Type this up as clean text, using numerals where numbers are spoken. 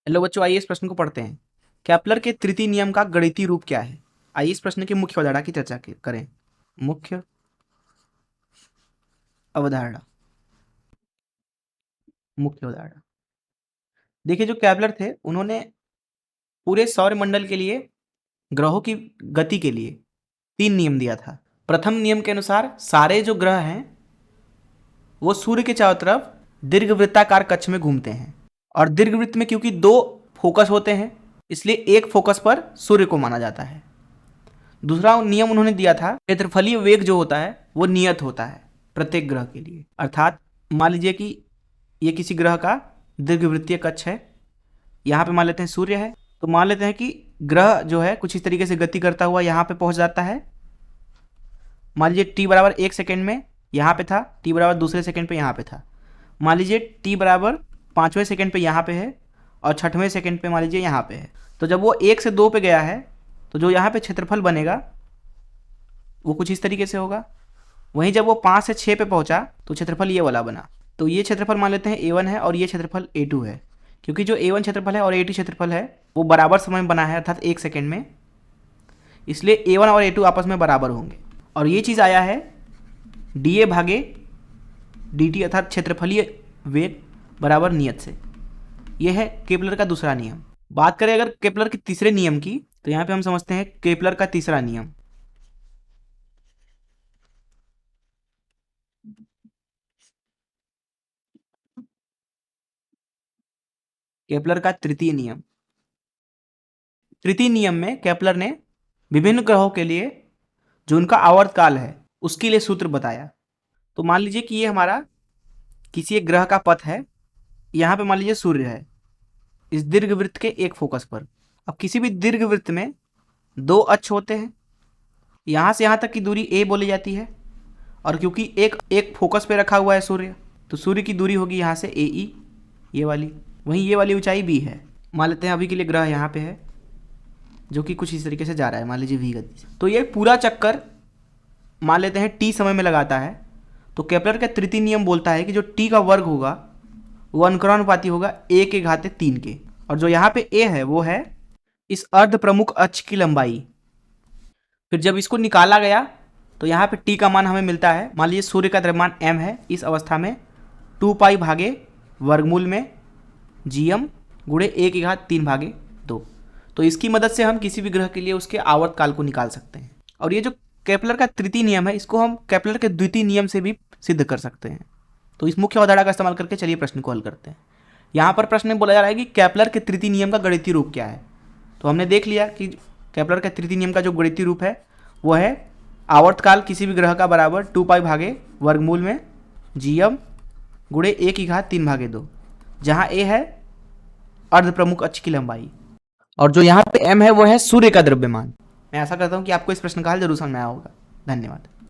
Hello बच्चों, आइए इस प्रश्न को पढ़ते हैं। केपलर के तृतीय नियम का गणितीय रूप क्या है? आइए इस प्रश्न की मुख्य अवधारणा की चर्चा करें। मुख्य अवधारणा। मुख्य अवधारणा। देखिए, जो केपलर थे उन्होंने पूरे सौर मंडल के लिए ग्रहों की गति के लिए 3 नियम दिया था। प्रथम नियम के अनुसार सारे जो ग्रह हैं वो सूर्य के चारों तरफ दीर्घवृत्ताकार कक्ष में घूमते हैं, और दीर्घवृत्त में क्योंकि 2 फोकस होते हैं इसलिए एक फोकस पर सूर्य को माना जाता है। दूसरा नियम उन्होंने दिया था, क्षेत्रफलीय वेग जो होता है वो नियत होता है प्रत्येक ग्रह के लिए। अर्थात मान लीजिए कि ये किसी ग्रह का दीर्घवृत्तीय कक्ष है, यहाँ पे मान लेते हैं सूर्य है, तो मान लेते हैं कि ग्रह जो है कुछ इस तरीके से गति करता हुआ यहाँ पे पहुंच जाता है। मान लीजिए टी बराबर 1 सेकेंड में यहाँ पे था, टी बराबर दूसरे सेकेंड पे यहाँ पे था। मान लीजिए टी बराबर 5वें सेकेंड पे यहाँ पे है और 6वें सेकेंड पे मान लीजिए यहाँ पे है। तो जब वो 1 से 2 पे गया है तो जो यहाँ पे क्षेत्रफल बनेगा वो कुछ इस तरीके से होगा। वहीं जब वो 5 से 6 पे पहुंचा तो क्षेत्रफल ये वाला बना। तो ये क्षेत्रफल मान लेते हैं A1 है और ये क्षेत्रफल A2 है। क्योंकि जो A1 क्षेत्रफल है और A2 क्षेत्रफल है वो बराबर समय में बना है, अर्थात 1 सेकेंड में, इसलिए A1 और A2 आपस में बराबर होंगे। और ये चीज़ आया है dA भागे dt, अर्थात क्षेत्रफलीय वेग बराबर नियत से। यह है केपलर का दूसरा नियम। बात करें अगर केपलर के तीसरे नियम की, तो यहाँ पे हम समझते हैं केपलर का तीसरा नियम। केपलर का तृतीय नियम। तृतीय नियम में केपलर ने विभिन्न ग्रहों के लिए जो उनका आवर्तकाल है उसके लिए सूत्र बताया। तो मान लीजिए कि ये हमारा किसी एक ग्रह का पथ है, यहाँ पे मान लीजिए सूर्य है इस दीर्घवृत्त के एक फोकस पर। अब किसी भी दीर्घवृत्त में 2 अक्ष होते हैं, यहाँ से यहाँ तक की दूरी a बोली जाती है, और क्योंकि एक फोकस पे रखा हुआ है सूर्य, तो सूर्य की दूरी होगी यहाँ से AE, ये वाली। वहीं ये वाली ऊंचाई b है। मान लेते हैं अभी के लिए ग्रह यहाँ पे है जो कि कुछ इस तरीके से जा रहा है, मान लीजिए v गति से। तो ये पूरा चक्कर मान लेते हैं t समय में लगाता है। तो केपलर का तृतीय नियम बोलता है कि जो t का वर्ग होगा वो अनुक्रमानुपाती होगा a के घाते 3 के, और जो यहाँ पे a है वो है इस अर्ध प्रमुख अक्ष की लंबाई। फिर जब इसको निकाला गया तो यहाँ पे t का मान हमें मिलता है, मान लीजिए सूर्य का द्रव्यमान m है, इस अवस्था में 2 पाई भागे वर्गमूल में gm गुणे a की घात 3 भागे 2। तो इसकी मदद से हम किसी भी ग्रह के लिए उसके आवर्तकाल को निकाल सकते हैं। और ये जो केपलर का तृतीय नियम है इसको हम केपलर के द्वितीय नियम से भी सिद्ध कर सकते हैं। तो इस मुख्य अवधारणा का इस्तेमाल करके चलिए प्रश्न को हल करते हैं। यहाँ पर प्रश्न में बोला जा रहा है कि केपलर के तृतीय नियम का गणितीय रूप क्या है। तो हमने देख लिया कि केपलर का तृतीय नियम का जो गणितीय रूप है वो है आवर्तकाल किसी भी ग्रह का बराबर 2 पाई भागे वर्गमूल में gm गुणे a की घात 3 भागे 2, जहाँ a है अर्ध प्रमुख अक्ष की लंबाई और जो यहाँ पे m है वो है सूर्य का द्रव्यमान। मैं आशा करता हूँ कि आपको इस प्रश्न का हल जरूर समझ में आया होगा। धन्यवाद।